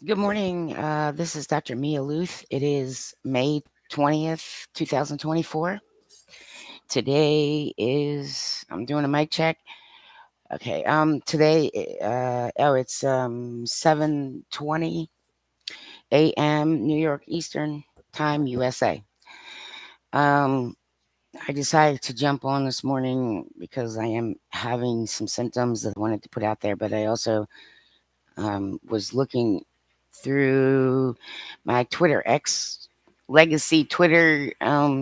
Good morning. This is Dr. Mia Lueth. It is May 20th, 2024. Today is, I'm doing a mic check. Okay. Today, it's 7:20 a.m. New York Eastern Time, USA. Um, I decided to jump on this morning because I am having some symptoms that I wanted to put out there, but I also was looking through my Twitter X legacy Twitter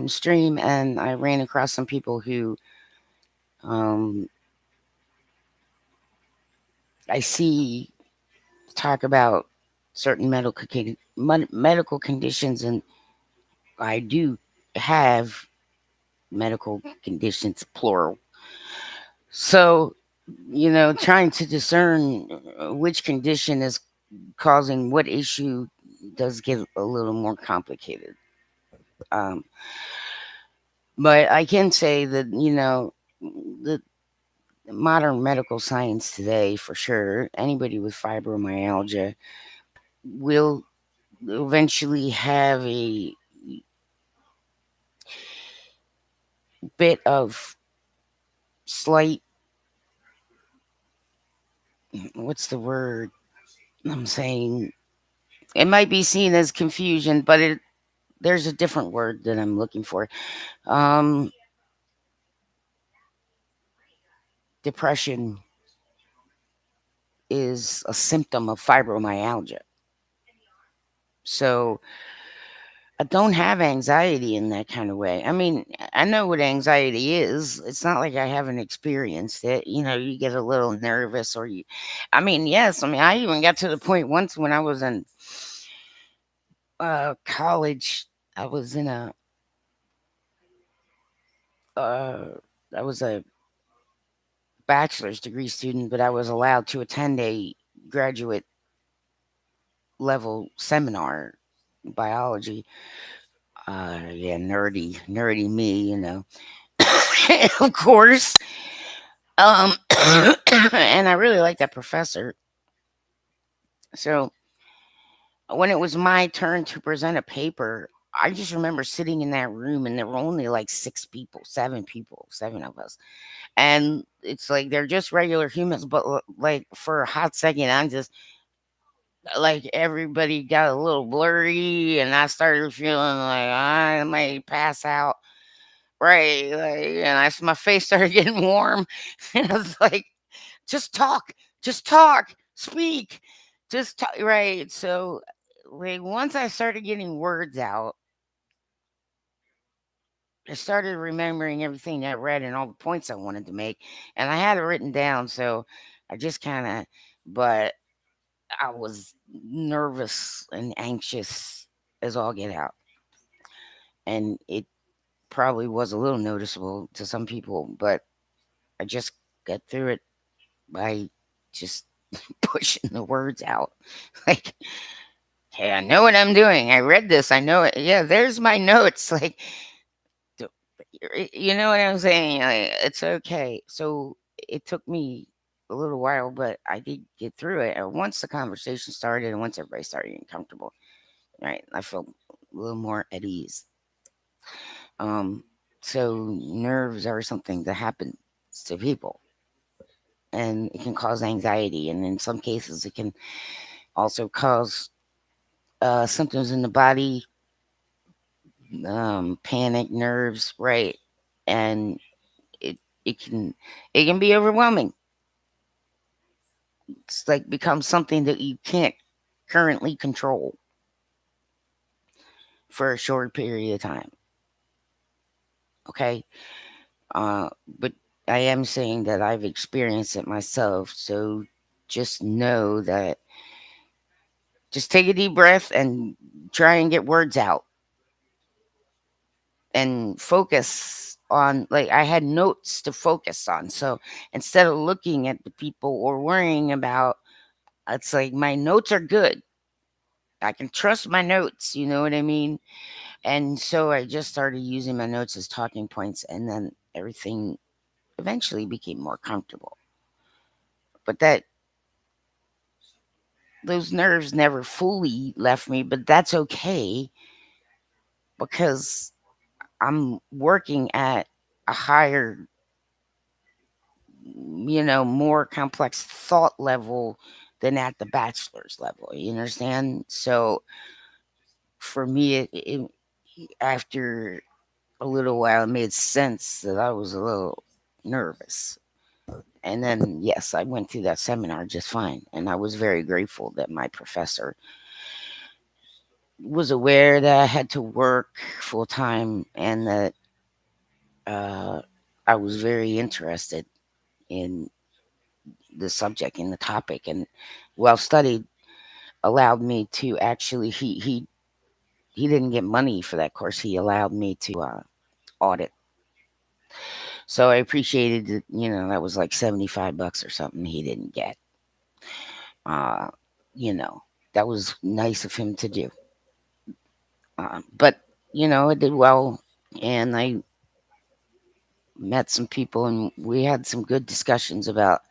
stream, and I ran across some people who um, I see talk about certain medical conditions, and I do have medical conditions, plural. So, trying to discern which condition is causing what issue does get a little more complicated. Um, but I can say that, the modern medical science today, for sure, anybody with fibromyalgia will eventually have a bit of slight, what's the word I'm saying? It might be seen as confusion, but there's a different word that I'm looking for. Um, Depression is a symptom of fibromyalgia. So I don't have anxiety in that kind of way. I mean, I know what anxiety is. It's not like I haven't experienced it. You get a little nervous, or I mean, yes. I mean, I even got to the point once when I was in college. I was in uh, I was a bachelor's degree student, but I was allowed to attend a graduate level seminar in biology. Yeah, nerdy me. Of course. Um, and I really like that professor. So when it was my turn to present a paper, I just remember sitting in that room, and there were only like six people, seven people, seven of us. And it's like they're just regular humans, but like for a hot second, I'm just like everybody got a little blurry, and I started feeling like I might pass out. Right. Like, and my face started getting warm. And I was like, just talk, speak, just talk. Right. So, like, once I started getting words out, I started remembering everything I read and all the points I wanted to make. And I had it written down. So I just kind of, but I was nervous and anxious as all get out. And it probably was a little noticeable to some people, but I just got through it by just pushing the words out. Like, hey, I know what I'm doing. I read this. I know it. Yeah, there's my notes. Like, d- you know what I'm saying? Like, it's okay. So it took me a little while, but I did get through it. And once the conversation started, and once everybody started getting comfortable, right, I felt a little more at ease. Um, so nerves are something that happens to people, and it can cause anxiety, and in some cases, it can also cause symptoms in the body, panic, nerves, right? And it it can it can be overwhelming. It's like becomes something that you can't currently control for a short period of time. Okay, uh, but I am saying that I've experienced it myself. So just know that. Just take a deep breath and try and get words out and focus on, like, I had notes to focus on. So instead of looking at the people or worrying about, it's like my notes are good. I can trust my notes, you know what I mean? And so I just started using my notes as talking points, and then everything eventually became more comfortable. But that those nerves never fully left me, but that's okay because I'm working at a higher, more complex thought level than at the bachelor's level. You understand? So for me, after a little while, it made sense that I was a little nervous. And then, yes, I went through that seminar just fine. And I was very grateful that my professor was aware that I had to work full time and that uh, I was very interested in the subject and the topic, and well studied allowed me to actually he didn't get money for that course. He allowed me to audit. So I appreciated it. That was like $75 or something he didn't get. Uh, you know, that was nice of him to do. But I did well, and I met some people, and we had some good discussions about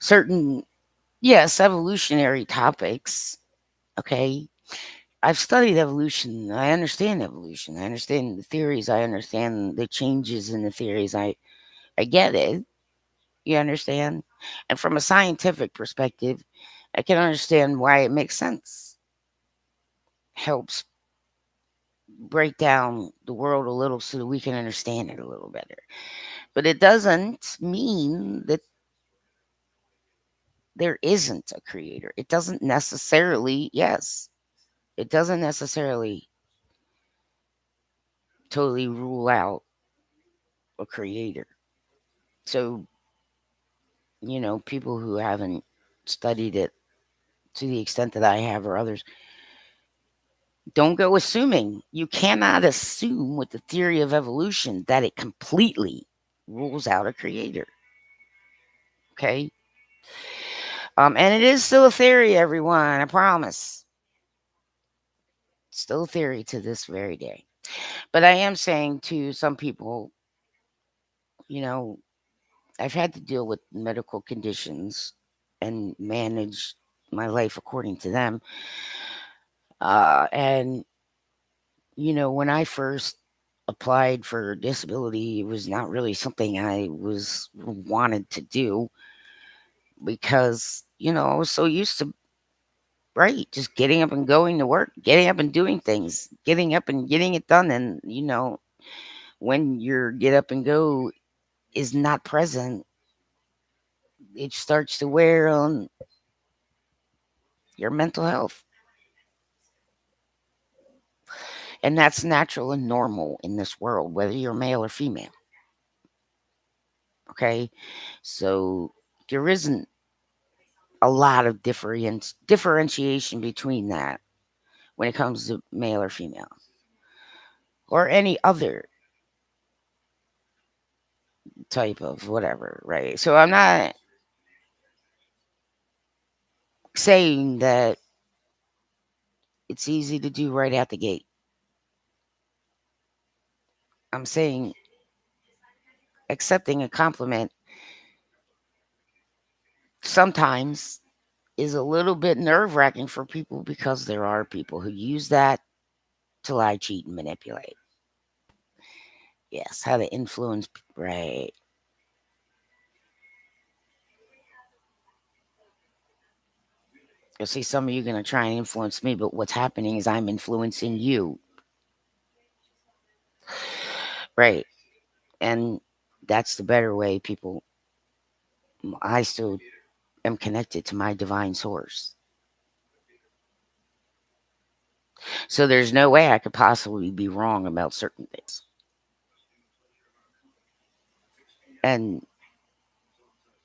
certain, yes, evolutionary topics. Okay, I've studied evolution. I understand evolution. I understand the theories. I understand the changes in the theories. I get it. You understand? And from a scientific perspective, I can understand why it makes sense. Helps break down the world a little so that we can understand it a little better. But it doesn't mean that there isn't a creator. It doesn't necessarily, yes, it doesn't necessarily totally rule out a creator. So, people who haven't studied it to the extent that I have or others, don't go assuming. You cannot assume with the theory of evolution that it completely rules out a creator. Okay? And it is still a theory, everyone. I promise. Still a theory to this very day. But I am saying to some people, you know, I've had to deal with medical conditions and manage my life according to them. And when I first applied for disability, it was not really something I was wanted to do because I was so used to, right, just getting up and going to work, getting up and doing things, getting up and getting it done. And when your get up and go is not present, it starts to wear on your mental health. And that's natural and normal in this world, whether you're male or female. Okay. So there isn't a lot of differentiation between that when it comes to male or female or any other type of whatever, right? So I'm not saying that it's easy to do right out the gate. I'm saying accepting a compliment sometimes is a little bit nerve wracking for people because there are people who use that to lie, cheat, and manipulate. Yes, how to influence, right? You'll see some of you going to try and influence me, but what's happening is I'm influencing you, right? And that's the better way, people. I still am connected to my divine source. So there's no way I could possibly be wrong about certain things. And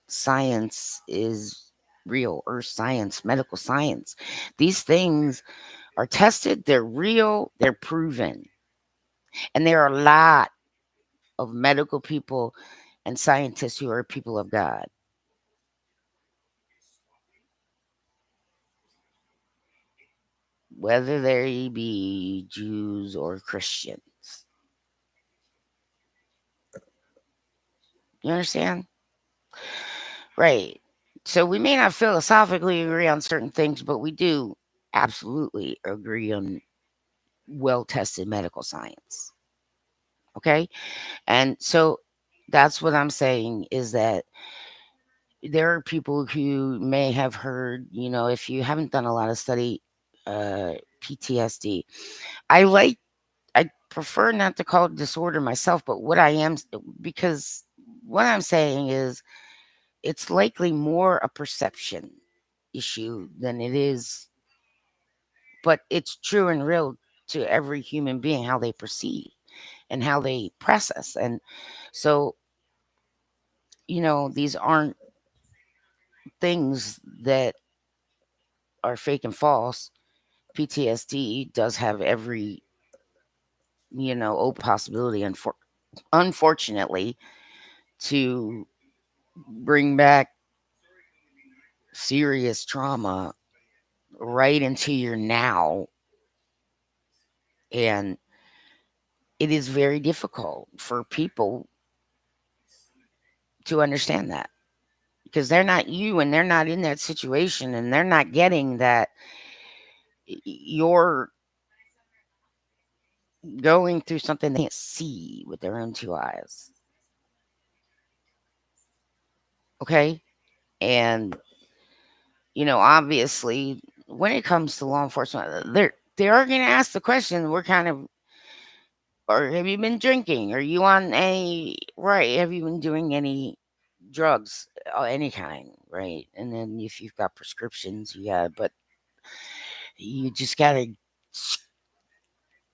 science is real, earth science, medical science. These things are tested, they're real, they're proven. And there are a lot of medical people and scientists who are people of God, whether they be Jews or Christians. You understand? Right. So we may not philosophically agree on certain things, but we do absolutely agree on well tested medical science. Okay. And so that's what I'm saying is that there are people who may have heard, if you haven't done a lot of study, PTSD. I like, I prefer not to call it disorder myself, but what I am, because what I'm saying is it's likely more a perception issue than it is, but it's true and real to every human being how they perceive and how they process. And so, these aren't things that are fake and false. PTSD does have every, possibility, unfortunately, to bring back serious trauma right into your now. And it is very difficult for people to understand that because they're not you and they're not in that situation and they're not getting that you're going through something they can't see with their own two eyes. Okay. And, obviously, when it comes to law enforcement, they are going to ask the question. We're kind of, or have you been drinking? Are you on any, right? Have you been doing any drugs, any kind, right? And then if you've got prescriptions, yeah, but you just got to,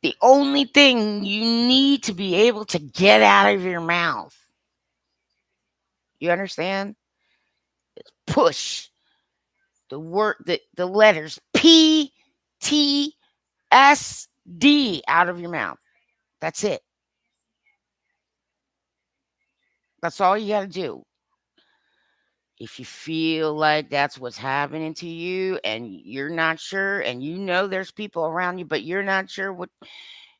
the only thing you need to be able to get out of your mouth, you understand? Push the word, the letters PTSD out of your mouth. That's it. That's all you got to do. If you feel like that's what's happening to you and you're not sure and there's people around you, but you're not sure what,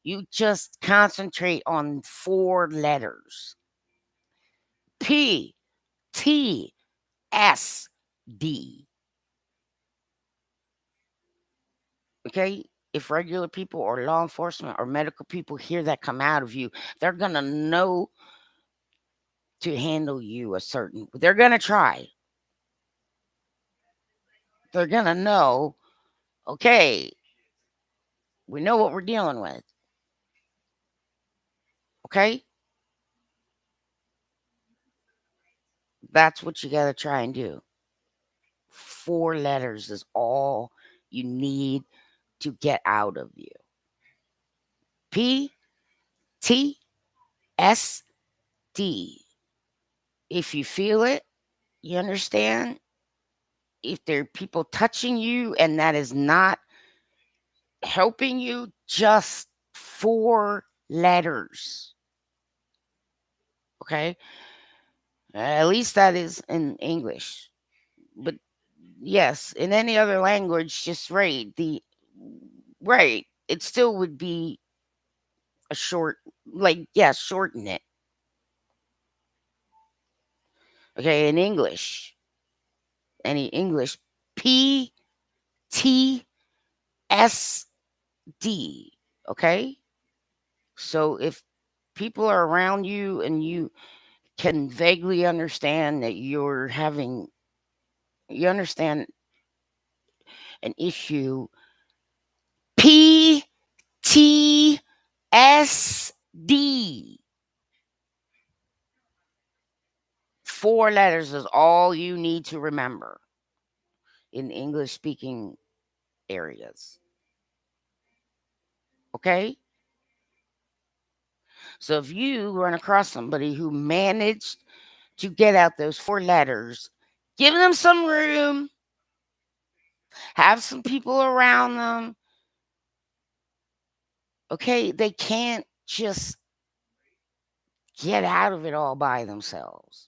you just concentrate on 4 letters. PTSD. Okay? If regular people or law enforcement or medical people hear that come out of you, they're going to know to handle you they're going to try. They're going to know, okay, we know what we're dealing with. Okay? That's what you got to try and do. 4 letters is all you need to get out of you. PTSD. If you feel it, you understand? If there are people touching you and that is not helping you, just 4 letters. Okay? At least that is in English. But yes, in any other language, just right. It still would be a short, shorten it. Okay, in English, any English, PTSD. Okay, so if people are around you and you can vaguely understand that you understand an issue, PTSD. 4 letters is all you need to remember in English speaking areas. Okay? So if you run across somebody who managed to get out those 4 letters, give them some room, have some people around them. Okay? They can't just get out of it all by themselves.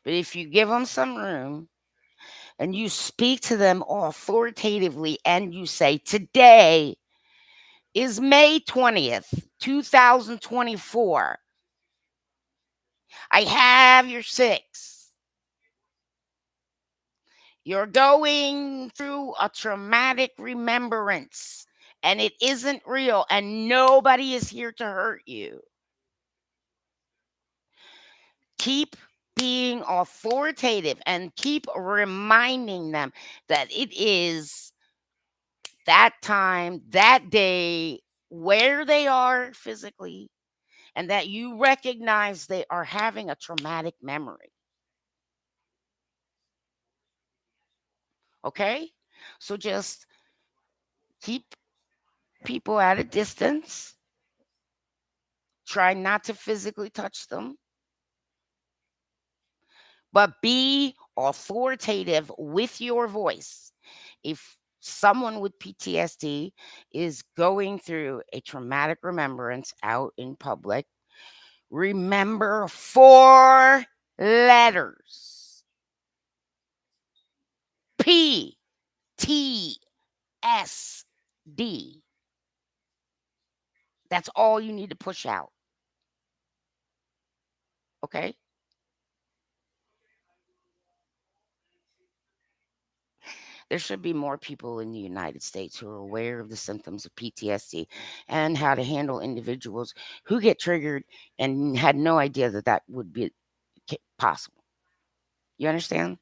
But if you give them some room and you speak to them authoritatively and you say, today is May 20th, 2024. I have your 6. You're going through a traumatic remembrance and it isn't real and nobody is here to hurt you. Keep being authoritative and keep reminding them that it is that time, that day, where they are physically, and that you recognize they are having a traumatic memory. Okay? So just keep people at a distance. Try not to physically touch them, but be authoritative with your voice. If someone with PTSD is going through a traumatic remembrance out in public, remember 4 letters: PTSD. That's all you need to push out. Okay? There should be more people in the United States who are aware of the symptoms of PTSD and how to handle individuals who get triggered and had no idea that that would be possible. You understand?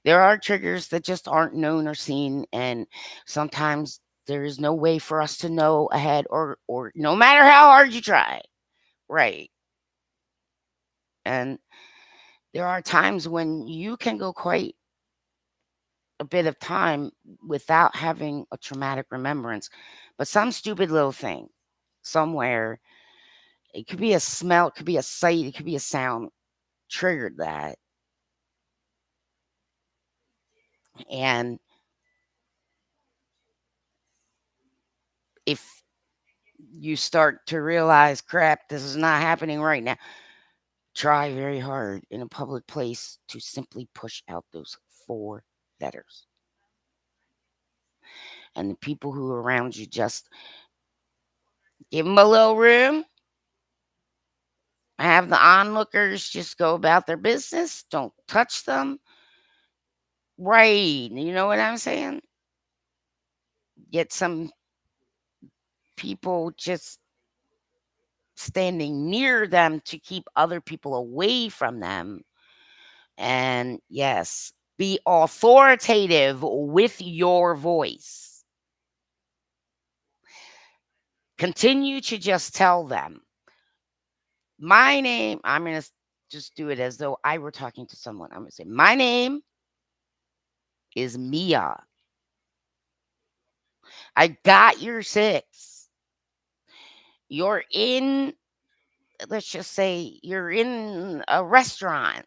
There are triggers that just aren't known or seen, and sometimes there is no way for us to know ahead, or no matter how hard you try. Right. And there are times when you can go quite a bit of time without having a traumatic remembrance, but some stupid little thing somewhere, it could be a smell, it could be a sight, it could be a sound, triggered that. And if you start to realize, crap, this is not happening right now, try very hard in a public place to simply push out those 4 letters. And the people who are around you, just give them a little room. Have the onlookers just go about their business. Don't touch them. Right. You know what I'm saying? Get some people just standing near them to keep other people away from them. And yes, be authoritative with your voice. Continue to just tell them, my name, I'm going to just do it as though I were talking to someone. I'm going to say, my name is Mia. I got your 6. You're in, let's just say, you're in a restaurant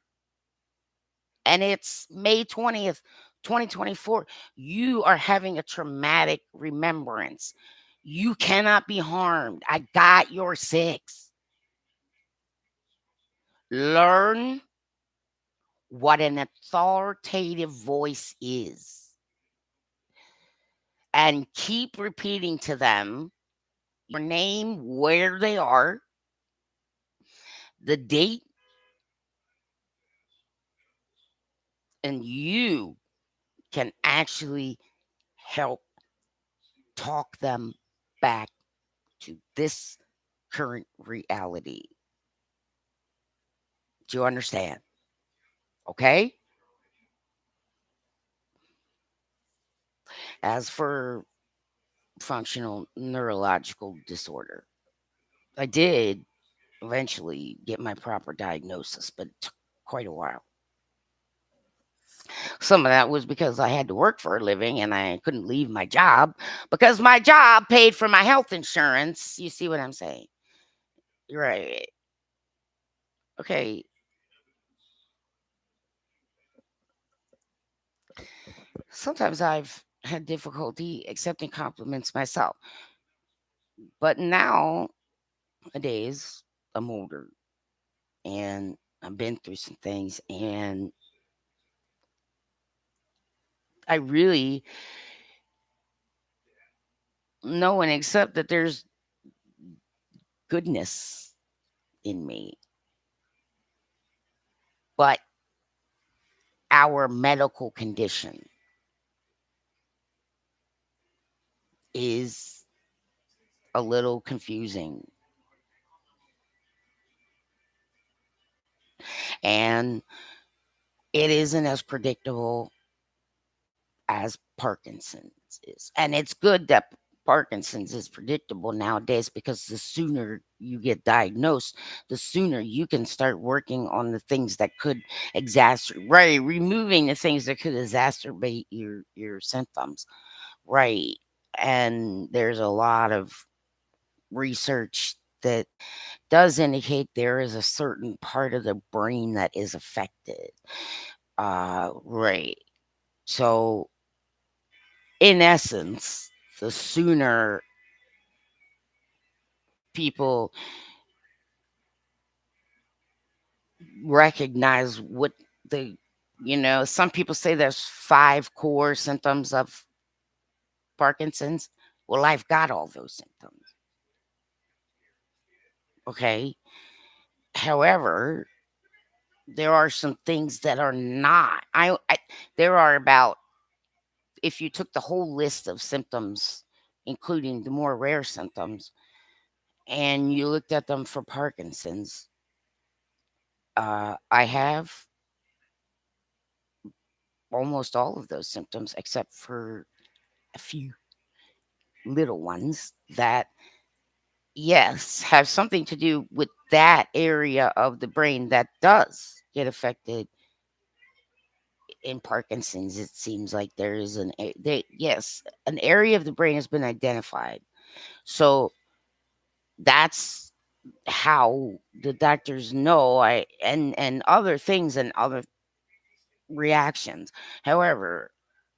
and it's May 20th, 2024. You are having a traumatic remembrance. You cannot be harmed. I got your 6. Learn what an authoritative voice is and keep repeating to them your name, where they are, the date, and you can actually help talk them back to this current reality. Do you understand? Okay? As for functional neurological disorder, I did eventually get my proper diagnosis, but it took quite a while. Some of that was because I had to work for a living and I couldn't leave my job because my job paid for my health insurance. You see what I'm saying? Right. Okay. Sometimes I've had difficulty accepting compliments myself, but nowadays I'm older and I've been through some things, and I really know and accept that there's goodness in me. But our medical condition is a little confusing. And it isn't as predictable as Parkinson's is. And it's good that Parkinson's is predictable nowadays, because the sooner you get diagnosed, the sooner you can start working on the things that could right, removing the things that could exacerbate your symptoms. Right. And there's a lot of research that does indicate there is a certain part of the brain that is affected. Right. So, in essence, the sooner people recognize what the, some people say there's 5 core symptoms of Parkinson's. Well, I've got all those symptoms. Okay. However, there are some things that are not. There are about, if you took the whole list of symptoms, including the more rare symptoms, and you looked at them for Parkinson's, I have almost all of those symptoms, except for a few little ones that, yes, have something to do with that area of the brain that does get affected in Parkinson's. It seems like there is yes, an area of the brain has been identified. So that's how the doctors know, and other things and other reactions. However,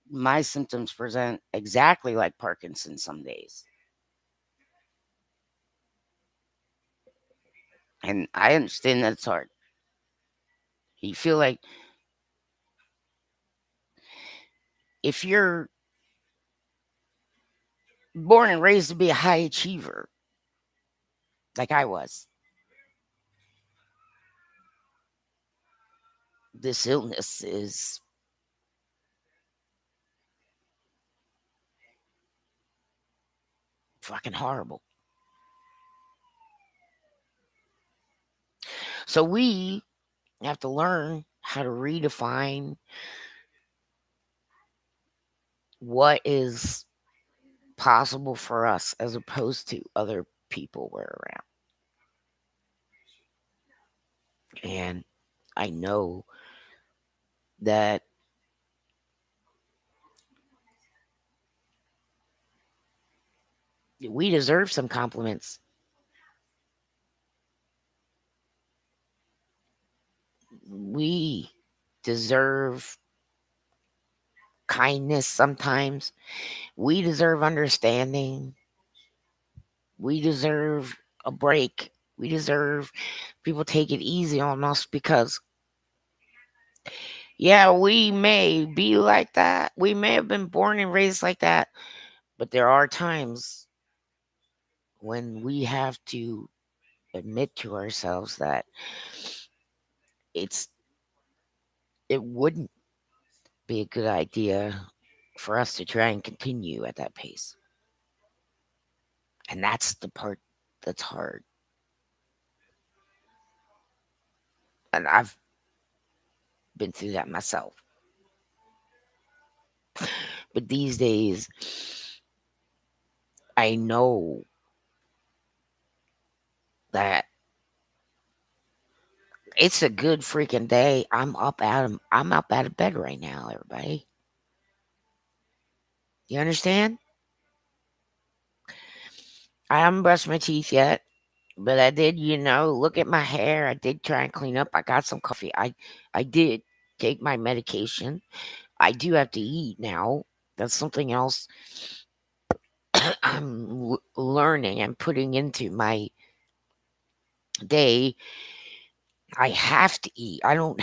my symptoms present exactly like Parkinson's some days. And I understand that it's hard. You feel like if you're born and raised to be a high achiever, like I was, this illness is fucking horrible. So we have to learn how to redefine what is possible for us as opposed to other people we're around. And I know that we deserve some compliments. We deserve kindness sometimes. We deserve understanding. We deserve a break. We deserve people take it easy on us, because, yeah, we may be like that. We may have been born and raised like that. But there are times when we have to admit to ourselves that it's it wouldn't be a good idea for us to try and continue at that pace. And that's the part that's hard. And I've been through that myself. But these days, I know that it's a good freaking day. I'm up out of bed right now, everybody. You understand? I haven't brushed my teeth yet, but I did, look at my hair. I did try and clean up. I got some coffee. I did take my medication. I do have to eat now. That's something else I'm learning and putting into my day. I have to eat. I don't